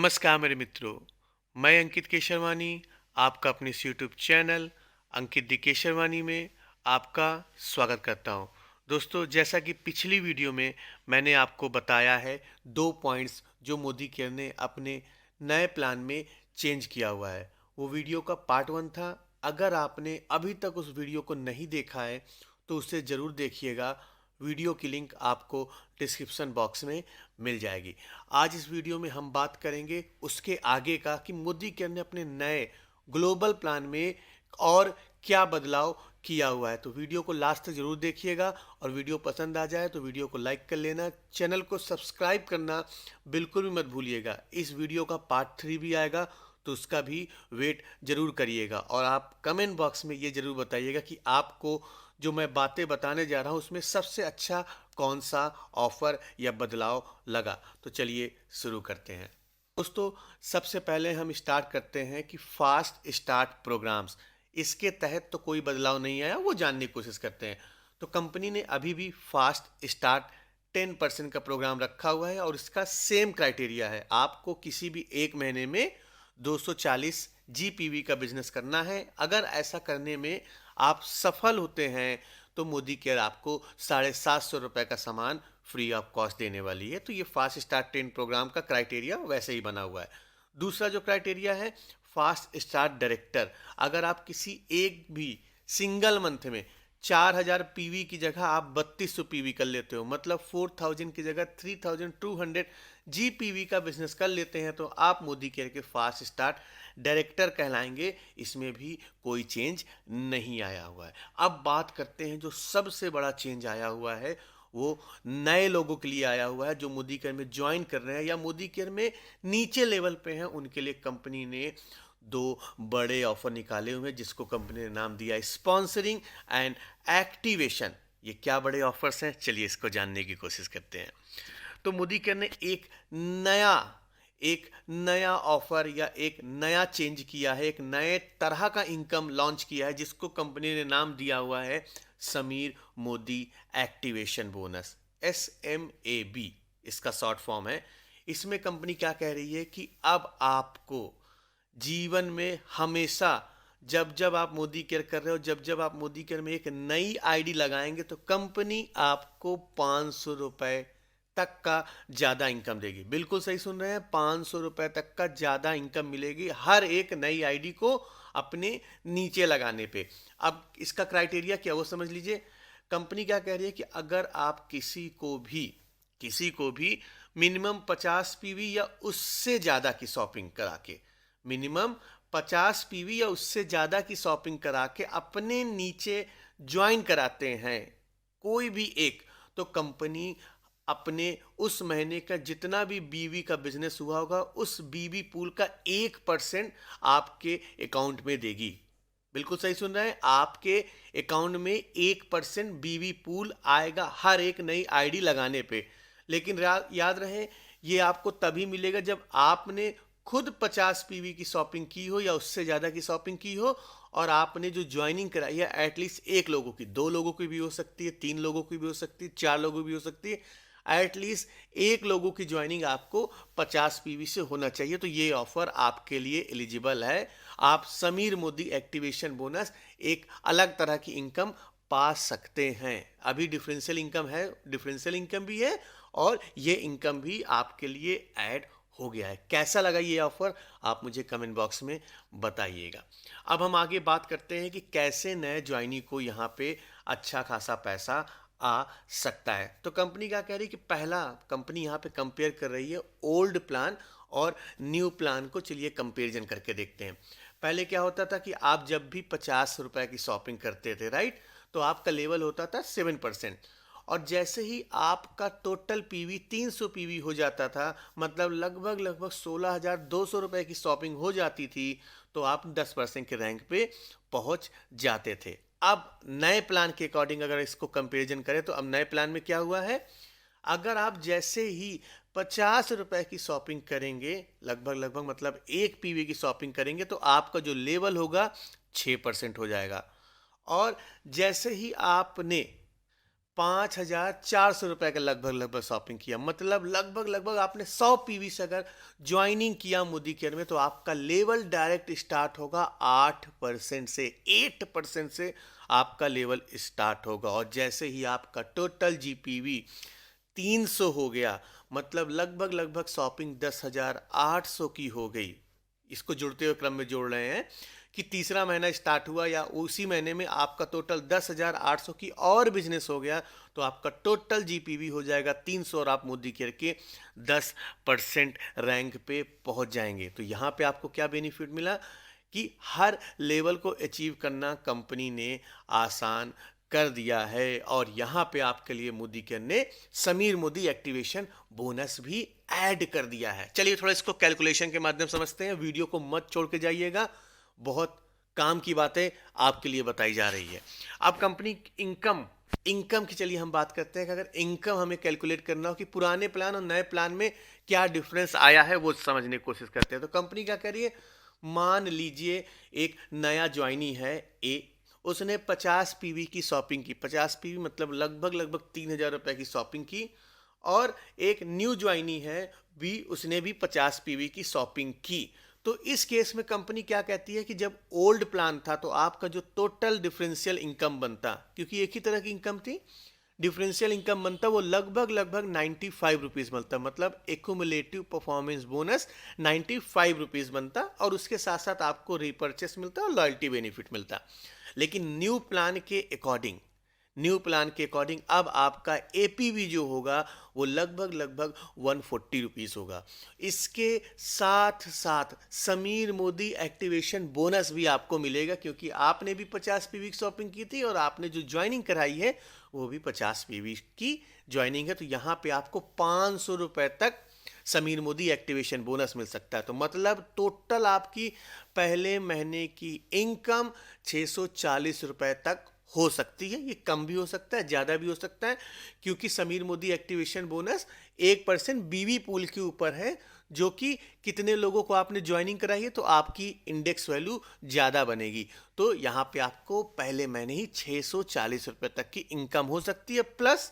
नमस्कार मेरे मित्रों। मैं अंकित केशरवानी आपका अपने इस यूट्यूब चैनल अंकित दी केशरवानी में आपका स्वागत करता हूं। दोस्तों, जैसा कि पिछली वीडियो में मैंने आपको बताया है, 2 पॉइंट्स जो मोदी केयर ने अपने नए प्लान में चेंज किया हुआ है। वो वीडियो का पार्ट 1 था। अगर आपने अभी तक उस वीडियो को नहीं देखा है तो उसे ज़रूर देखिएगा। वीडियो की लिंक आपको डिस्क्रिप्शन बॉक्स में मिल जाएगी। आज इस वीडियो में हम बात करेंगे उसके आगे का कि मोदी केयर ने अपने नए ग्लोबल प्लान में और क्या बदलाव किया हुआ है। तो वीडियो को लास्ट तक जरूर देखिएगा और वीडियो पसंद आ जाए तो वीडियो को लाइक कर लेना, चैनल को सब्सक्राइब करना बिल्कुल भी मत भूलिएगा। इस वीडियो का पार्ट 3 भी आएगा तो उसका भी वेट जरूर करिएगा और आप कमेंट बॉक्स में ये जरूर बताइएगा कि आपको जो मैं बातें बताने जा रहा हूँ उसमें सबसे अच्छा कौन सा ऑफर या बदलाव लगा। तो चलिए शुरू करते हैं। दोस्तों, सबसे पहले हम स्टार्ट करते हैं कि फास्ट स्टार्ट प्रोग्राम्स, इसके तहत तो कोई बदलाव नहीं आया, वो जानने की कोशिश करते हैं। तो कंपनी ने अभी भी फास्ट स्टार्ट 10% का प्रोग्राम रखा हुआ है और इसका सेम क्राइटेरिया है। आपको किसी भी एक महीने में 240 जीपीवी का बिजनेस करना है। अगर ऐसा करने में आप सफल होते हैं तो मोदी केयर आपको 750 रुपये का सामान फ्री ऑफ कॉस्ट देने वाली है। तो ये फास्ट स्टार्ट 10 प्रोग्राम का क्राइटेरिया वैसे ही बना हुआ है। दूसरा जो क्राइटेरिया है, फास्ट स्टार्ट डायरेक्टर। अगर आप किसी एक भी सिंगल मंथ में 4000 पीवी की जगह आप 3200 पीवी कर लेते हो, मतलब 4000 की जगह 3200 जीपीवी का बिजनेस कर लेते हैं तो आप मोदी केयर के फास्ट स्टार्ट डायरेक्टर कहलाएंगे। इसमें भी कोई चेंज नहीं आया हुआ है। अब बात करते हैं जो सबसे बड़ा चेंज आया हुआ है, वो नए लोगों के लिए आया हुआ है जो मोदी केयर में ज्वाइन कर रहे हैं या मोदी केयर में नीचे लेवल पे हैं। उनके लिए कंपनी ने 2 बड़े ऑफर निकाले हुए हैं जिसको कंपनी ने नाम दिया स्पॉन्सरिंग एंड एक्टिवेशन। ये क्या बड़े ऑफर्स हैं, चलिए इसको जानने की कोशिश करते हैं। तो मोदी केयर ने एक नया ऑफर या एक नया चेंज किया है, एक नए तरह का इनकम लॉन्च किया है जिसको कंपनी ने नाम दिया हुआ है Sameer Modi activation bonus, SMAB इसका शॉर्ट फॉर्म है। इसमें कंपनी क्या कह रही है कि अब आपको जीवन में हमेशा जब जब आप मोदी केयर कर रहे हो, जब जब आप मोदी केयर में एक नई आईडी लगाएंगे तो कंपनी आपको 500 रुपए तक का ज़्यादा इनकम देगी। बिल्कुल सही सुन रहे हैं, 500 रुपए तक का ज़्यादा इनकम मिलेगी हर एक नई आईडी को अपने नीचे लगाने पे। अब इसका क्राइटेरिया क्या वो समझ लीजिए। कंपनी क्या कह रही है कि अगर आप किसी को भी मिनिमम 50 पीवी या उससे ज़्यादा की शॉपिंग करा के, मिनिमम 50 पीवी या उससे ज़्यादा की शॉपिंग करा के अपने नीचे ज्वाइन कराते हैं कोई भी एक, तो कंपनी अपने उस महीने का जितना भी बीवी का बिजनेस हुआ होगा उस बीवी पूल का 1% आपके अकाउंट में देगी। बिल्कुल सही सुन रहे हैं, आपके अकाउंट में 1% बीवी पूल आएगा हर एक नई आईडी लगाने पे। लेकिन याद रहे, ये आपको तभी मिलेगा जब आपने खुद 50 पीवी की शॉपिंग की हो या उससे ज़्यादा की शॉपिंग की हो और आपने जो ज्वाइनिंग कराई है एटलीस्ट 1 लोगों की, 2 लोगों की भी हो सकती है, 3 लोगों की भी हो सकती है, 4 लोगों की भी हो सकती है, एटलीस्ट 1 लोगों की ज्वाइनिंग आपको 50 पीवी से होना चाहिए। तो ये ऑफर आपके लिए एलिजिबल है। आप समीर मोदी एक्टिवेशन बोनस एक अलग तरह की इनकम पा सकते हैं। अभी डिफरेंशियल इनकम है, डिफरेंशियल इनकम भी है और ये इनकम भी आपके लिए ऐड हो गया है। कैसा लगा ये ऑफर, आप मुझे कमेंट बॉक्स में बताइएगा। अब हम आगे बात करते हैं कि कैसे नए ज्वाइनी को यहाँ पे अच्छा खासा पैसा आ सकता है। तो कंपनी क्या कह रही है कि पहला कंपनी यहाँ पे कंपेयर कर रही है ओल्ड प्लान और न्यू प्लान को। चलिए कंपेरिजन करके देखते हैं। पहले क्या होता था कि आप जब भी 50 रुपए की शॉपिंग करते थे, राइट, तो आपका लेवल होता था 7%। और जैसे ही आपका टोटल पीवी 300 पीवी हो जाता था, मतलब लगभग 16,200 रुपए की शॉपिंग हो जाती थी, तो आप 10% के रैंक पे पहुंच जाते थे। अब नए प्लान के अकॉर्डिंग अगर इसको कंपैरिजन करें तो अब नए प्लान में क्या हुआ है, अगर आप जैसे ही 50 रुपए की शॉपिंग करेंगे, लगभग मतलब 1 पीवी की शॉपिंग करेंगे, तो आपका जो लेवल होगा 6% हो जाएगा। और जैसे ही आपने 5,400 रुपये का लगभग शॉपिंग किया। मतलब लगभग आपने 100 पीवी से अगर ज्वाइनिंग किया मोदी केयर में, तो आपका लेवल डायरेक्ट स्टार्ट होगा 8% से। 8% से आपका लेवल स्टार्ट होगा। और जैसे ही आपका टोटल जीपीवी 300 हो गया, मतलब लगभग शॉपिंग 10,800 की हो गई। इसको जुड़ते हुए क्रम में जोड़ रहे हैं कि तीसरा महीना स्टार्ट हुआ या उसी महीने में आपका टोटल 10,800 की और बिजनेस हो गया, तो आपका टोटल जीपीवी हो जाएगा 300 और आप मोदी केयर के 10% रैंक पे पहुंच जाएंगे। तो यहाँ पे आपको क्या बेनिफिट मिला कि हर लेवल को अचीव करना कंपनी ने आसान कर दिया है। और यहाँ पे आपके लिए मोदी केयर ने समीर मोदी एक्टिवेशन बोनस भी ऐड कर दिया है। चलिए थोड़ा इसको कैलकुलेशन के माध्यम समझते हैं। वीडियो को मत छोड़ के जाइएगा, बहुत काम की बातें आपके लिए बताई जा रही है। अब कंपनी इनकम की चलिए हम बात करते हैं कि अगर इनकम हमें कैलकुलेट करना हो कि पुराने प्लान और नए प्लान में क्या डिफरेंस आया है, वो समझने की कोशिश करते हैं। तो कंपनी क्या कर रही है, मान लीजिए एक नया ज्वाइनी है ए, उसने 50 पीवी की शॉपिंग की। 50 पीवी मतलब लगभग 3,000 रुपए की शॉपिंग की। और एक न्यू ज्वाइनी है बी, उसने भी 50 पीवी की शॉपिंग की। तो इस केस में कंपनी क्या कहती है कि जब ओल्ड प्लान था तो आपका जो टोटल डिफरेंशियल इनकम बनता, क्योंकि एक ही तरह की इनकम थी, डिफरेंशियल इनकम बनता वो लगभग 95 रुपीज़ बनता। मतलब एक्यूमुलेटिव परफॉर्मेंस बोनस 95 रुपीज़ बनता और उसके साथ साथ आपको रिपर्चेस मिलता और लॉयल्टी बेनिफिट मिलता। लेकिन न्यू प्लान के अकॉर्डिंग अब आपका एपीवी जो होगा वो लगभग 140 रुपीज़ होगा। इसके साथ साथ समीर मोदी एक्टिवेशन बोनस भी आपको मिलेगा, क्योंकि आपने भी 50 पीवी की शॉपिंग की थी और आपने जो ज्वाइनिंग कराई है वो भी 50 पीवी की ज्वाइनिंग है। तो यहाँ पे आपको 500 रुपये तक समीर मोदी एक्टिवेशन बोनस मिल सकता है। तो मतलब टोटल आपकी पहले महीने की इनकम 640 रुपये तक हो सकती है। ये कम भी हो सकता है, ज़्यादा भी हो सकता है, क्योंकि समीर मोदी एक्टिवेशन बोनस 1% बीवी पूल के ऊपर है, जो कि कितने लोगों को आपने ज्वाइनिंग कराई है, तो आपकी इंडेक्स वैल्यू ज़्यादा बनेगी। तो यहाँ पे आपको पहले महीने ही 640 रुपये तक की इनकम हो सकती है, plus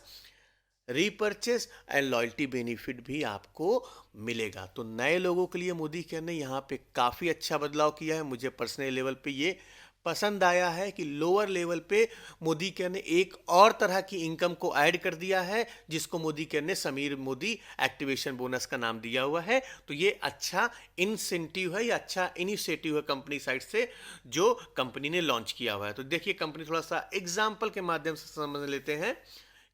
repurchase and loyalty benefit भी आपको मिलेगा। तो नए लोगों के लिए मोदी केयर ने यहाँ पे काफ़ी अच्छा बदलाव किया है। मुझे पर्सनल लेवल पे ये पसंद आया है कि लोअर लेवल पे मोदी केयर ने एक और तरह की इनकम को ऐड कर दिया है, जिसको मोदी केयर ने समीर मोदी एक्टिवेशन बोनस का नाम दिया हुआ है। तो ये अच्छा इंसेंटिव है या अच्छा इनिशिएटिव है कंपनी साइड से, जो कंपनी ने लॉन्च किया हुआ है। तो देखिए कंपनी थोड़ा सा एग्जाम्पल के माध्यम से समझ लेते हैं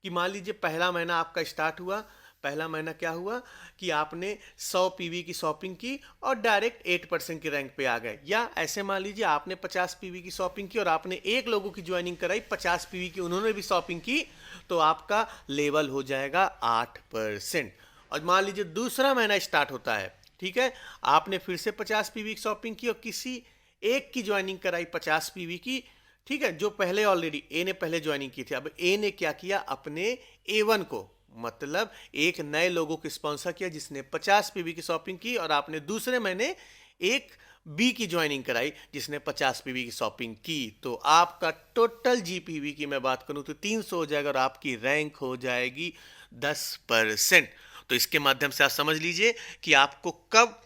कि मान लीजिए पहला महीना आपका स्टार्ट हुआ। पहला महीना क्या हुआ कि आपने 100 पीवी की शॉपिंग की और डायरेक्ट 8% के रैंक पे आ गए। या ऐसे मान लीजिए आपने 50 पीवी की शॉपिंग की और आपने एक लोगों की ज्वाइनिंग कराई 50 पीवी की, उन्होंने भी शॉपिंग की, तो आपका लेवल हो जाएगा 8%। और मान लीजिए दूसरा महीना स्टार्ट होता है, ठीक है, आपने फिर से 50 पीवी की शॉपिंग की और किसी एक की ज्वाइनिंग कराई 50 पीवी की, ठीक है, जो पहले ऑलरेडी ए ने पहले ज्वाइनिंग की थी। अब ए ने क्या किया, अपने A1 को, मतलब एक नए लोगों को स्पॉन्सर किया जिसने 50 पीवी की शॉपिंग की, और आपने दूसरे महीने एक बी की ज्वाइनिंग कराई जिसने 50 पीवी की शॉपिंग की। तो आपका टोटल जीपीवी की मैं बात करूं तो 300 हो जाएगा और आपकी रैंक हो जाएगी 10%। तो इसके माध्यम से आप समझ लीजिए कि आपको कब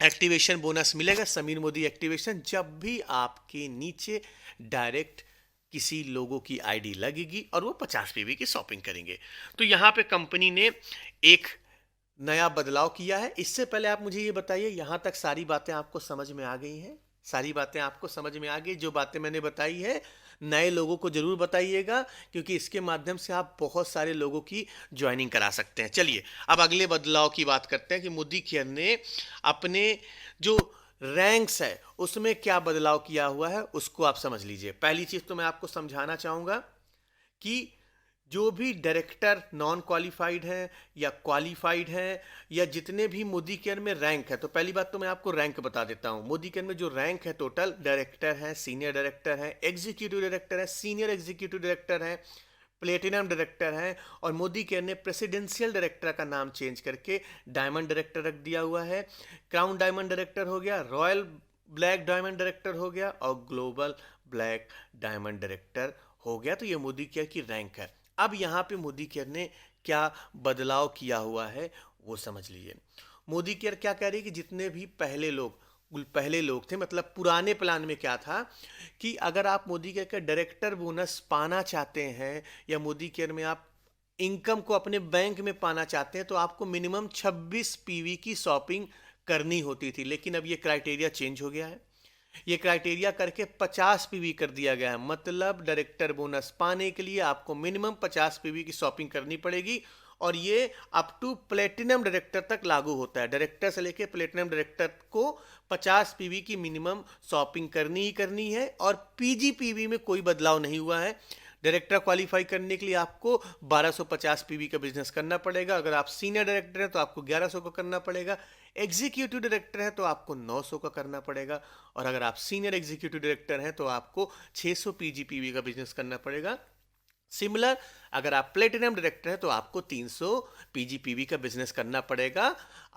एक्टिवेशन बोनस मिलेगा, समीर मोदी एक्टिवेशन, जब भी आपके नीचे डायरेक्ट किसी लोगों की आईडी लगेगी और वो 50 पीवी की शॉपिंग करेंगे। तो यहाँ पे कंपनी ने एक नया बदलाव किया है। इससे पहले आप मुझे ये बताइए, यहाँ तक सारी बातें आपको समझ में आ गई हैं? सारी बातें आपको समझ में आ गई? जो बातें मैंने बताई है नए लोगों को जरूर बताइएगा, क्योंकि इसके माध्यम से आप बहुत सारे लोगों की ज्वाइनिंग करा सकते हैं। चलिए अब अगले बदलाव की बात करते हैं कि मोदी केयर ने अपने जो रैंक्स है उसमें क्या बदलाव किया हुआ है, उसको आप समझ लीजिए। पहली चीज तो मैं आपको समझाना चाहूंगा कि जो भी डायरेक्टर नॉन क्वालिफाइड हैं या क्वालिफाइड हैं, या जितने भी मोदी केयर में रैंक है, तो पहली बात तो मैं आपको रैंक बता देता हूं। मोदी केयर में जो रैंक है टोटल, डायरेक्टर है, सीनियर डायरेक्टर है, एग्जीक्यूटिव डायरेक्टर है, सीनियर एग्जीक्यूटिव डायरेक्टर है, प्लेटिनम डायरेक्टर है, और मोदी केयर ने प्रेसिडेंशियल डायरेक्टर का नाम चेंज करके डायमंड डायरेक्टर रख दिया हुआ है। क्राउन डायमंड डायरेक्टर हो गया, रॉयल ब्लैक डायमंड डायरेक्टर हो गया और ग्लोबल ब्लैक डायमंड डायरेक्टर हो गया। तो ये मोदी केयर की रैंक है। अब यहाँ पे मोदी केयर ने क्या बदलाव किया हुआ है वो समझ लीजिए। मोदी केयर क्या कह रही है कि जितने भी पहले लोग थे, मतलब पुराने प्लान में क्या था कि अगर आप मोदी केयर का डायरेक्टर बोनस पाना चाहते हैं या मोदी केयर में आप इनकम को अपने बैंक में पाना चाहते हैं तो आपको मिनिमम 26 पीवी की शॉपिंग करनी होती थी। लेकिन अब ये क्राइटेरिया चेंज हो गया है, ये क्राइटेरिया करके 50 पीवी कर दिया गया है। मतलब डायरेक्टर बोनस पाने के लिए आपको मिनिमम 50 पीवी की शॉपिंग करनी पड़ेगी और ये अप टू प्लेटिनम डायरेक्टर तक लागू होता है। डायरेक्टर से लेके प्लेटिनम डायरेक्टर को 50 पीवी की मिनिमम शॉपिंग करनी ही करनी है और पीजीपीवी में कोई बदलाव नहीं हुआ है। डायरेक्टर क्वालिफाई करने के लिए आपको 1250 पीवी का बिजनेस करना पड़ेगा। अगर आप सीनियर डायरेक्टर हैं तो आपको 1100 का करना पड़ेगा। एग्जीक्यूटिव डायरेक्टर है तो आपको 900 का करना पड़ेगा और अगर आप सीनियर एग्जीक्यूटिव डायरेक्टर हैं तो आपको 600 पीजीपीवी का बिजनेस करना पड़ेगा। सिमिलर अगर आप प्लेटिनम डायरेक्टर हैं तो आपको 300 पीजीपीवी का बिजनेस करना पड़ेगा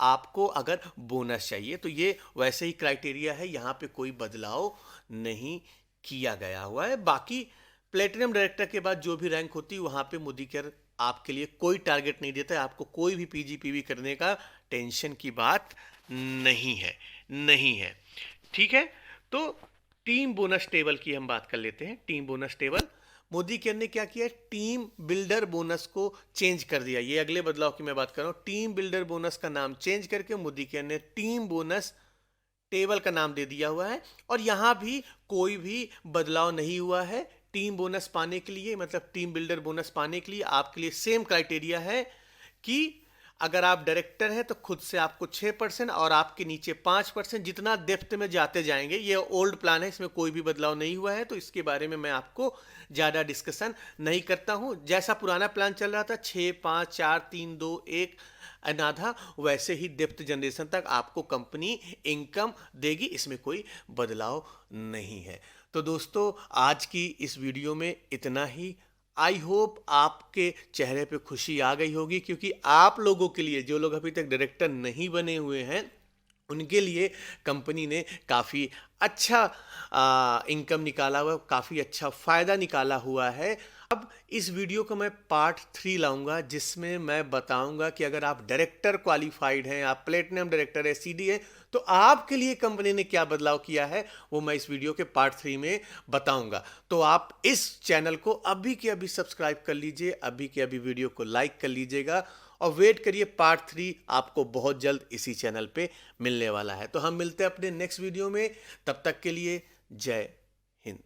आपको अगर बोनस चाहिए। तो ये वैसे ही क्राइटेरिया है, यहाँ पे कोई बदलाव नहीं किया गया हुआ है। बाकी प्लेटिनम डायरेक्टर के बाद जो भी रैंक होती है वहाँ पे मोदी केयर आपके लिए कोई टारगेट नहीं देता है, आपको कोई भी पीजीपीवी करने का टेंशन की बात नहीं है। ठीक है, तो टीम बोनस टेबल की हम बात कर लेते हैं। Team bonus table Modi care ने क्या किया, टीम बिल्डर बोनस को चेंज कर दिया। ये अगले बदलाव की मैं बात कर रहा हूँ। टीम बिल्डर बोनस का नाम चेंज करके मोदी केयर ने टीम बोनस टेबल का नाम दे दिया हुआ है और यहां भी कोई भी बदलाव नहीं हुआ है। टीम बोनस पाने के लिए, मतलब टीम बिल्डर बोनस पाने के लिए आपके लिए सेम क्राइटेरिया है कि अगर आप डायरेक्टर हैं तो खुद से आपको 6% और आपके नीचे 5%, जितना डेप्थ में जाते जाएंगे। ये ओल्ड प्लान है, इसमें कोई भी बदलाव नहीं हुआ है तो इसके बारे में मैं आपको ज़्यादा डिस्कशन नहीं करता हूं। जैसा पुराना प्लान चल रहा था 6, 5, 4, 3, 2, 1 अनाधा, वैसे ही डेप्थ जनरेशन तक आपको कंपनी इनकम देगी, इसमें कोई बदलाव नहीं है। तो दोस्तों आज की इस वीडियो में इतना ही। आई होप आपके चेहरे पे खुशी आ गई होगी क्योंकि आप लोगों के लिए, जो लोग अभी तक डायरेक्टर नहीं बने हुए हैं, उनके लिए कंपनी ने काफ़ी अच्छा इनकम निकाला हुआ, काफ़ी अच्छा फ़ायदा निकाला हुआ है। अब इस वीडियो को मैं पार्ट 3 लाऊंगा जिसमें मैं बताऊंगा कि अगर आप डायरेक्टर क्वालिफाइड हैं, आप प्लेटिनम डायरेक्टर है, सीडी है, तो आपके लिए कंपनी ने क्या बदलाव किया है वो मैं इस वीडियो के पार्ट 3 में बताऊंगा। तो आप इस चैनल को अभी के अभी सब्सक्राइब कर लीजिए, अभी के अभी वीडियो को लाइक कर लीजिएगा और वेट करिए, पार्ट 3 आपको बहुत जल्द इसी चैनल पे मिलने वाला है। तो हम मिलते हैं अपने नेक्स्ट वीडियो में, तब तक के लिए जय हिंद।